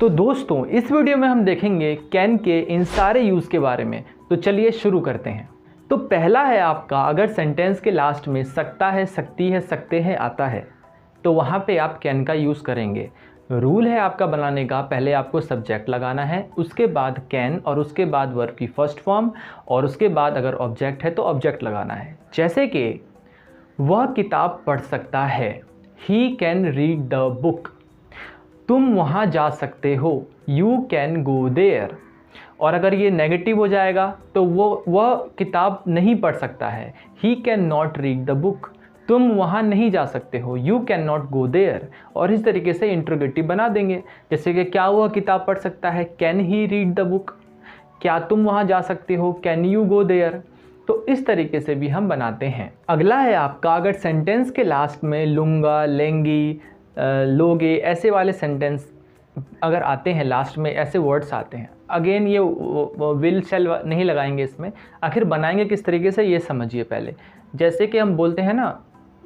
तो दोस्तों इस वीडियो में हम देखेंगे कैन के इन सारे यूज़ के बारे में। तो चलिए शुरू करते हैं। तो पहला है आपका, अगर सेंटेंस के लास्ट में सकता है, सकती है, सकते हैं आता है तो वहाँ पे आप कैन का यूज़ करेंगे। रूल है आपका बनाने का, पहले आपको सब्जेक्ट लगाना है, उसके बाद कैन और उसके बाद वर्ब की फर्स्ट फॉर्म और उसके बाद अगर ऑब्जेक्ट है तो ऑब्जेक्ट लगाना है। जैसे कि वह किताब पढ़ सकता है, he can read the book. तुम वहाँ जा सकते हो, यू कैन गो देयर। और अगर ये नेगेटिव हो जाएगा तो वह किताब नहीं पढ़ सकता है, he can not read the book. तुम वहाँ नहीं जा सकते हो, you can not go there. और इस तरीके से इंट्रोगेटिव बना देंगे। जैसे कि क्या वह किताब पढ़ सकता है, can he read the book. क्या तुम वहाँ जा सकते हो, कैन यू गो देयर। तो इस तरीके से भी हम बनाते हैं। अगला है आपका, अगर सेंटेंस के लास्ट में लूँगा, लेंगी, लोगे ऐसे वाले सेंटेंस अगर आते हैं, लास्ट में ऐसे वर्ड्स आते हैं, अगेन ये विल शैल नहीं लगाएंगे इसमें। आखिर बनाएंगे किस तरीके से ये समझिए पहले। जैसे कि हम बोलते हैं ना,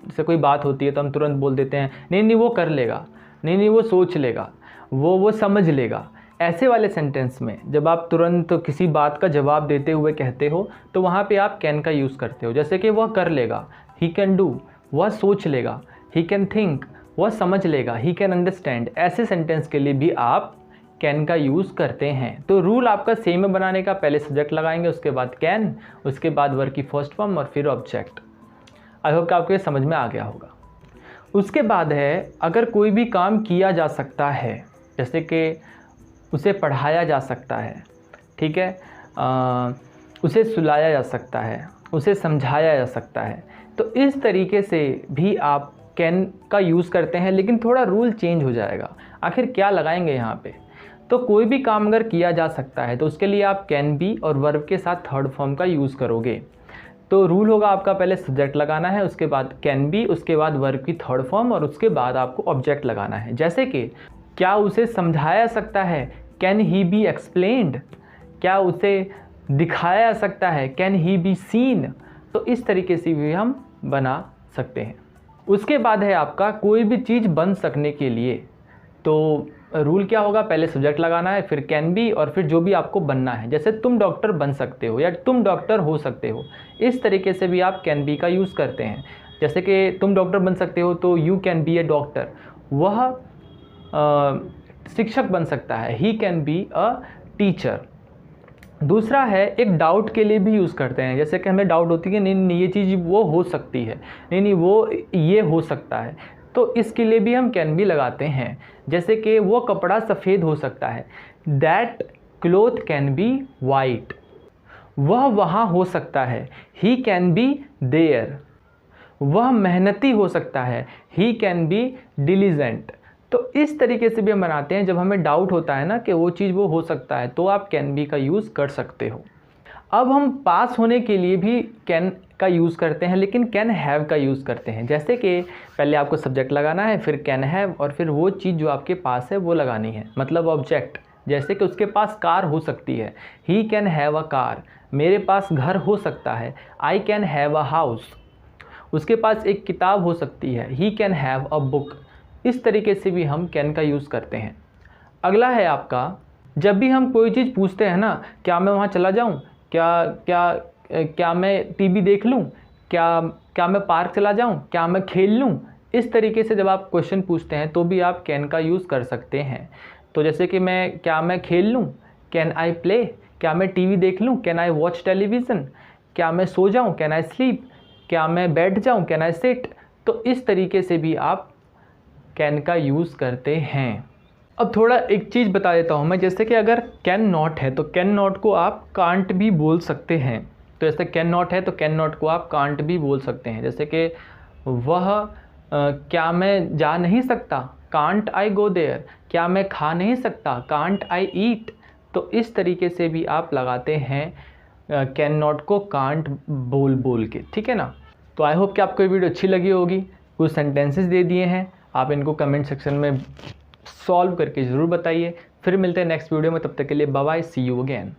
जैसे कोई बात होती है तो हम तुरंत बोल देते हैं नहीं नहीं वो कर लेगा, नहीं नहीं वो सोच लेगा, वो समझ लेगा। ऐसे वाले सेंटेंस में जब आप तुरंत किसी बात का जवाब देते हुए कहते हो तो वहाँ पे आप कैन का यूज़ करते हो। जैसे कि वह कर लेगा, ही कैन डू। वह सोच लेगा, ही कैन थिंक। वह समझ लेगा, ही कैन अंडरस्टैंड। ऐसे सेंटेंस के लिए भी आप कैन का यूज़ करते हैं। तो रूल आपका सेम है बनाने का, पहले सब्जेक्ट लगाएंगे, उसके बाद कैन, उसके बाद वर्ब की फर्स्ट फॉर्म और फिर ऑब्जेक्ट। आई होप कि आपको ये समझ में आ गया होगा। उसके बाद है, अगर कोई भी काम किया जा सकता है, जैसे कि उसे पढ़ाया जा सकता है, ठीक है, उसे सुलाया जा सकता है, उसे समझाया जा सकता है, तो इस तरीके से भी आप कैन का यूज़ करते हैं। लेकिन थोड़ा रूल चेंज हो जाएगा। आखिर क्या लगाएंगे यहाँ पे? तो कोई भी काम अगर किया जा सकता है तो उसके लिए आप कैन बी और वर्ब के साथ थर्ड फॉर्म का यूज़ करोगे। तो रूल होगा आपका, पहले सब्जेक्ट लगाना है, उसके बाद कैन बी, उसके बाद वर्ब की थर्ड फॉर्म और उसके बाद आपको ऑब्जेक्ट लगाना है। जैसे कि क्या उसे समझाया जा सकता है, कैन ही बी एक्सप्लेन्ड। क्या उसे दिखाया जा सकता है, कैन ही बी सीन। तो इस तरीके से भी हम बना सकते हैं। उसके बाद है आपका, कोई भी चीज़ बन सकने के लिए तो रूल क्या होगा, पहले सब्जेक्ट लगाना है, फिर कैन बी और फिर जो भी आपको बनना है। जैसे तुम डॉक्टर बन सकते हो या तुम डॉक्टर हो सकते हो, इस तरीके से भी आप कैन बी का यूज़ करते हैं। जैसे कि तुम डॉक्टर बन सकते हो तो you can be A doctor. वह शिक्षक बन सकता है, he can be a teacher. दूसरा है, एक डाउट के लिए भी यूज़ करते हैं। जैसे कि हमें डाउट होती है कि नहीं नहीं ये चीज़ वो हो सकती है, नहीं नहीं वो ये हो सकता है, तो इसके लिए भी हम कैन बी लगाते हैं। जैसे कि वो कपड़ा सफ़ेद हो सकता है, that cloth can be white. वह वहाँ हो सकता है, ही कैन बी देयर। वह मेहनती हो सकता है, ही कैन बी डिलीजेंट। तो इस तरीके से भी हम बनाते हैं। जब हमें डाउट होता है ना कि वो चीज़ वो हो सकता है तो आप कैन बी का यूज़ कर सकते हो। अब हम पास होने के लिए भी कैन का यूज़ करते हैं, लेकिन कैन हैव का यूज़ करते हैं। जैसे कि पहले आपको सब्जेक्ट लगाना है, फिर कैन हैव और फिर वो चीज़ जो आपके पास है वो लगानी है, मतलब ऑब्जेक्ट। जैसे कि उसके पास कार हो सकती है, he can have a car. मेरे पास घर हो सकता है, I can have a house. उसके पास एक किताब हो सकती है, he can have a book. इस तरीके से भी हम कैन का यूज़ करते हैं। अगला है आपका, जब भी हम कोई चीज़ पूछते हैं ना, क्या मैं वहाँ चला जाऊँ, क्या मैं टीवी देख लूँ, क्या मैं पार्क चला जाऊँ, क्या मैं खेल लूँ। इस तरीके से जब आप क्वेश्चन पूछते हैं तो भी आप कैन का यूज़ कर सकते हैं। तो जैसे कि क्या मैं खेल लूँ, कैन आई प्ले। क्या मैं टीवी देख लूँ, कैन आई वॉच टेलीविज़न। क्या मैं सो जाऊँ, कैन आई स्लीप। क्या मैं बैठ जाऊँ, कैन आई सिट। तो इस तरीके से भी आप कैन का यूज़ करते हैं। अब थोड़ा एक चीज़ बता देता हूँ मैं, जैसे कि अगर कैन नॉट है तो कैन नॉट को आप कांट भी बोल सकते हैं। तो जैसे कैन नॉट है तो कैन नॉट को आप कांट भी बोल सकते हैं। जैसे कि क्या मैं जा नहीं सकता, कांट आई गो देयर। क्या मैं खा नहीं सकता, कांट आई ईट। तो इस तरीके से भी आप लगाते हैं कैन नॉट को कांट बोल के, ठीक है ना। तो आई होप कि आपको ये वीडियो अच्छी लगी होगी। कुछ सेंटेंसेस दे दिए हैं, आप इनको कमेंट सेक्शन में सॉल्व करके ज़रूर बताइए। फिर मिलते हैं नेक्स्ट वीडियो में, तब तक के लिए bye bye, see you again.